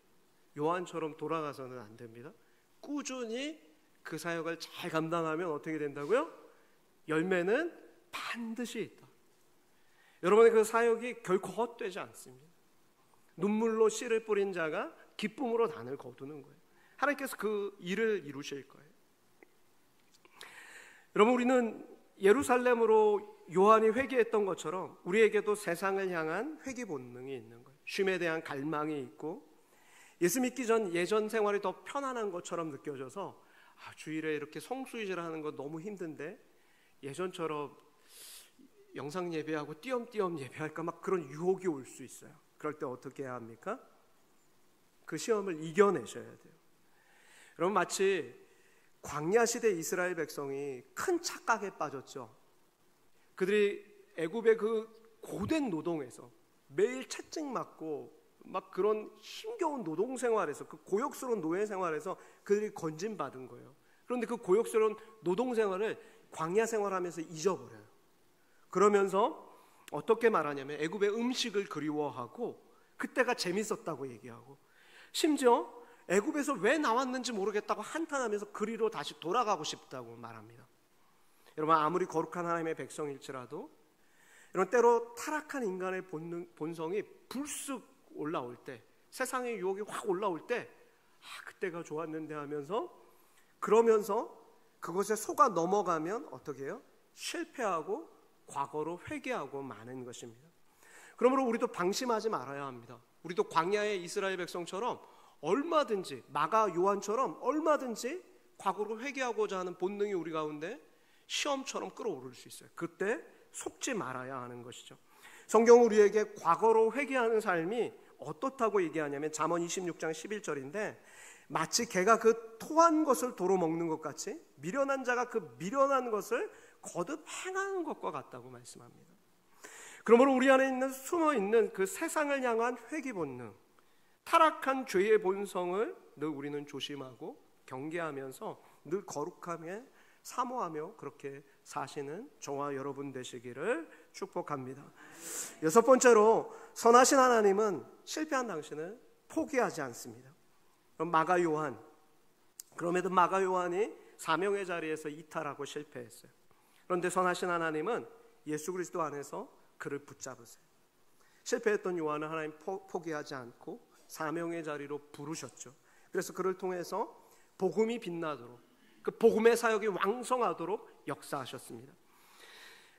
요한처럼 돌아가서는 안 됩니다. 꾸준히 그 사역을 잘 감당하면 어떻게 된다고요? 열매는 반드시 있다. 여러분의 그 사역이 결코 헛되지 않습니다. 눈물로 씨를 뿌린 자가 기쁨으로 단을 거두는 거예요. 하나님께서 그 일을 이루실 거예요. 여러분, 우리는 예루살렘으로 요한이 회개했던 것처럼 우리에게도 세상을 향한 회개 본능이 있는 거예요. 쉼에 대한 갈망이 있고, 예수 믿기 전 예전 생활이 더 편안한 것처럼 느껴져서 주일에 이렇게 성수일하는 거 너무 힘든데 예전처럼 영상 예배하고 띄엄띄엄 예배할까 막 그런 유혹이 올 수 있어요. 그럴 때 어떻게 해야 합니까? 그 시험을 이겨내셔야 돼요. 여러분, 마치 광야 시대 이스라엘 백성이 큰 착각에 빠졌죠. 그들이 애굽의 그 고된 노동에서 매일 채찍 맞고 막 그런 힘겨운 노동 생활에서, 그 고역스러운 노예 생활에서 그들이 건진받은 거예요. 그런데 그 고역스러운 노동 생활을 광야 생활하면서 잊어버려요. 그러면서 어떻게 말하냐면 애굽의 음식을 그리워하고 그때가 재밌었다고 얘기하고, 심지어 애굽에서 왜 나왔는지 모르겠다고 한탄하면서 그리로 다시 돌아가고 싶다고 말합니다. 여러분, 아무리 거룩한 하나님의 백성일지라도 이런 때로 타락한 인간의 본성이 불쑥 올라올 때, 세상의 유혹이 확 올라올 때 그때가 좋았는데 하면서, 그러면서 그것에 속아 넘어가면 어떻게 해요? 실패하고 과거로 회개하고 마는 것입니다. 그러므로 우리도 방심하지 말아야 합니다. 우리도 광야의 이스라엘 백성처럼 얼마든지, 마가 요한처럼 얼마든지 과거로 회개하고자 하는 본능이 우리 가운데 시험처럼 끌어오를 수 있어요. 그때 속지 말아야 하는 것이죠. 성경은 우리에게 과거로 회개하는 삶이 어떻다고 얘기하냐면 잠언 26장 11절인데, 마치 개가 그 토한 것을 도로 먹는 것 같이 미련한 자가 그 미련한 것을 거듭 행하는 것과 같다고 말씀합니다. 그러므로 우리 안에 있는 숨어있는 그 세상을 향한 회개 본능, 타락한 죄의 본성을 늘 우리는 조심하고 경계하면서 늘 거룩하며 사모하며 그렇게 사시는 저와 여러분 되시기를 축복합니다. 여섯 번째로, 선하신 하나님은 실패한 당신을 포기하지 않습니다. 그럼 마가 요한, 그럼에도 마가 요한이 사명의 자리에서 이탈하고 실패했어요. 그런데 선하신 하나님은 예수 그리스도 안에서 그를 붙잡으세요. 실패했던 요한을 하나님 포기하지 않고 사명의 자리로 부르셨죠. 그래서 그를 통해서 복음이 빛나도록, 그 복음의 사역이 왕성하도록 역사하셨습니다.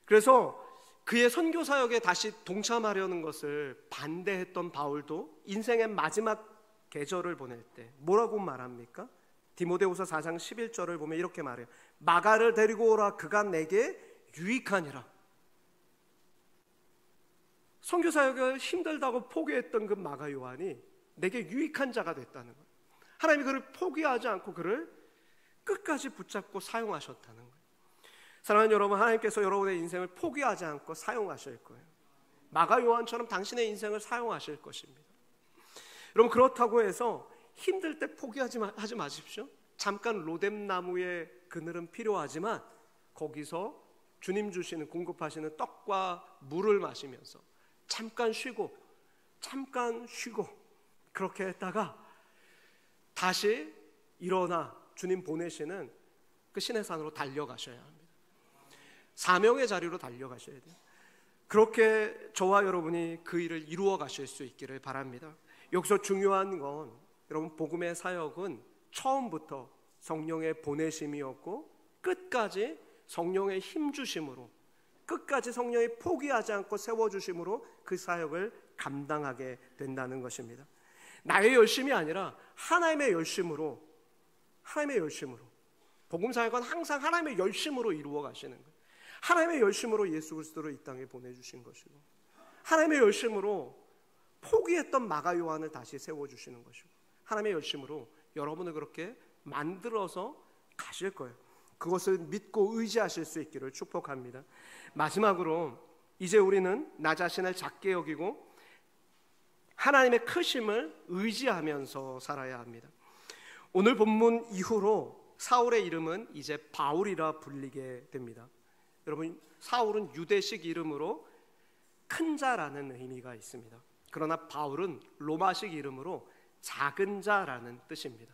그래서 그의 선교 사역에 다시 동참하려는 것을 반대했던 바울도 인생의 마지막 계절을 보낼 때 뭐라고 말합니까? 디모데후서 4장 11절을 보면 이렇게 말해요. 마가를 데리고 오라, 그가 내게 유익하니라. 선교 사역을 힘들다고 포기했던 그 마가 요한이 내게 유익한 자가 됐다는 거예요. 하나님이 그를 포기하지 않고 그를 끝까지 붙잡고 사용하셨다는 거예요. 사랑하는 여러분, 하나님께서 여러분의 인생을 포기하지 않고 사용하실 거예요. 마가 요한처럼 당신의 인생을 사용하실 것입니다. 여러분, 그렇다고 해서 힘들 때 포기하지 마십시오. 잠깐 로뎀나무의 그늘은 필요하지만 거기서 주님 주시는, 공급하시는 떡과 물을 마시면서 잠깐 쉬고 그렇게 했다가 다시 일어나 주님 보내시는 그 시내산으로 달려가셔야 합니다. 사명의 자리로 달려가셔야 돼요. 그렇게 저와 여러분이 그 일을 이루어 가실 수 있기를 바랍니다. 여기서 중요한 건, 여러분, 복음의 사역은 처음부터 성령의 보내심이었고 끝까지 성령의 힘 주심으로, 끝까지 성령이 포기하지 않고 세워주심으로 그 사역을 감당하게 된다는 것입니다. 나의 열심이 아니라 하나님의 열심으로, 복음 사역은 항상 하나님의 열심으로 이루어 가시는 거예요. 하나님의 열심으로 예수 그리스도를 이 땅에 보내주신 것이고, 하나님의 열심으로 포기했던 마가 요한을 다시 세워주시는 것이고, 하나님의 열심으로 여러분을 그렇게 만들어서 가실 거예요. 그것을 믿고 의지하실 수 있기를 축복합니다. 마지막으로, 이제 우리는 나 자신을 작게 여기고 하나님의 크심을 의지하면서 살아야 합니다. 오늘 본문 이후로 사울의 이름은 이제 바울이라 불리게 됩니다. 여러분, 사울은 유대식 이름으로 큰 자라는 의미가 있습니다. 그러나 바울은 로마식 이름으로 작은 자라는 뜻입니다.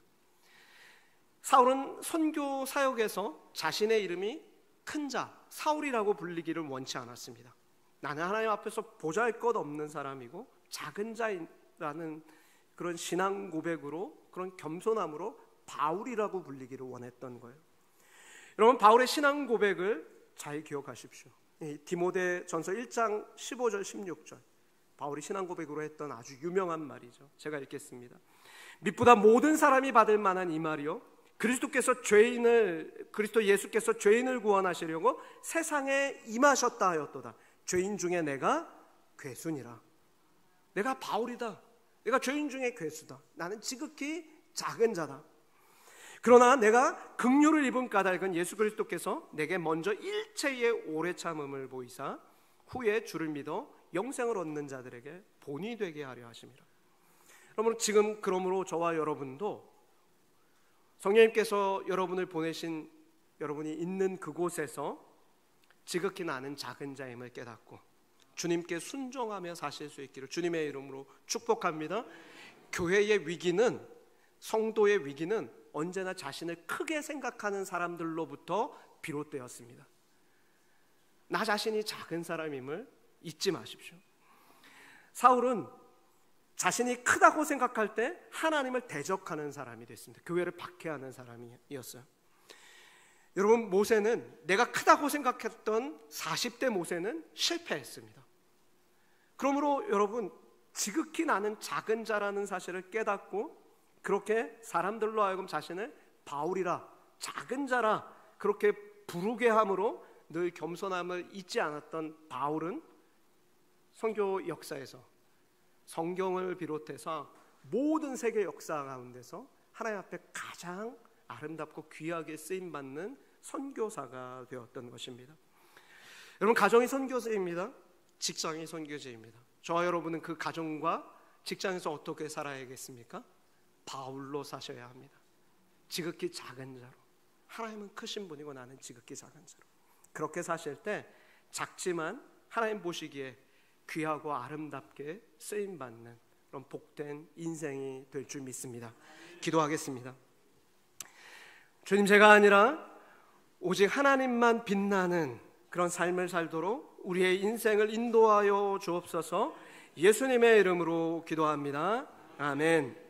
사울은 선교 사역에서 자신의 이름이 큰 자, 사울이라고 불리기를 원치 않았습니다. 나는 하나님 앞에서 보잘것없는 사람이고 작은 자라는 그런 신앙 고백으로, 그런 겸손함으로 바울이라고 불리기를 원했던 거예요. 여러분, 바울의 신앙 고백을 잘 기억하십시오. 디모데 전서 1장 15절 16절, 바울이 신앙 고백으로 했던 아주 유명한 말이죠. 제가 읽겠습니다. 밑보다 모든 사람이 받을 만한 이 말이요, 그리스도 예수께서 죄인을 구원하시려고 세상에 임하셨다 하였도다. 죄인 중에 내가 괴수니라. 내가 바울이다. 내가 죄인 중에 괴수다. 나는 지극히 작은 자다. 그러나 내가 긍휼을 입은 까닭은 예수 그리스도께서 내게 먼저 일체의 오래 참음을 보이사 후에 주를 믿어 영생을 얻는 자들에게 본이 되게 하려 하심이라. 여러분, 지금 그러므로 저와 여러분도 성령님께서 여러분을 보내신 여러분이 있는 그곳에서 지극히 나는 작은 자임을 깨닫고 주님께 순종하며 사실 수 있기를 주님의 이름으로 축복합니다. 교회의 위기는, 성도의 위기는 언제나 자신을 크게 생각하는 사람들로부터 비롯되었습니다. 나 자신이 작은 사람임을 잊지 마십시오. 사울은 자신이 크다고 생각할 때 하나님을 대적하는 사람이 됐습니다. 교회를 박해하는 사람이었어요. 여러분, 모세는, 내가 크다고 생각했던 40대 모세는 실패했습니다. 그러므로 여러분, 지극히 나는 작은 자라는 사실을 깨닫고 그렇게 사람들로 하여금 자신을 바울이라, 작은 자라 그렇게 부르게 함으로 늘 겸손함을 잊지 않았던 바울은 선교 역사에서, 성경을 비롯해서 모든 세계 역사 가운데서 하나님 앞에 가장 아름답고 귀하게 쓰임받는 선교사가 되었던 것입니다. 여러분, 가정이 선교제입니다. 직장이 선교제입니다. 저와 여러분은 그 가정과 직장에서 어떻게 살아야겠습니까? 바울로 사셔야 합니다. 지극히 작은 자로. 하나님은 크신 분이고 나는 지극히 작은 자로. 그렇게 사실 때 작지만 하나님 보시기에 귀하고 아름답게 쓰임받는 그런 복된 인생이 될 줄 믿습니다. 기도하겠습니다. 주님, 제가 아니라 오직 하나님만 빛나는 그런 삶을 살도록 우리의 인생을 인도하여 주옵소서. 예수님의 이름으로 기도합니다. 아멘.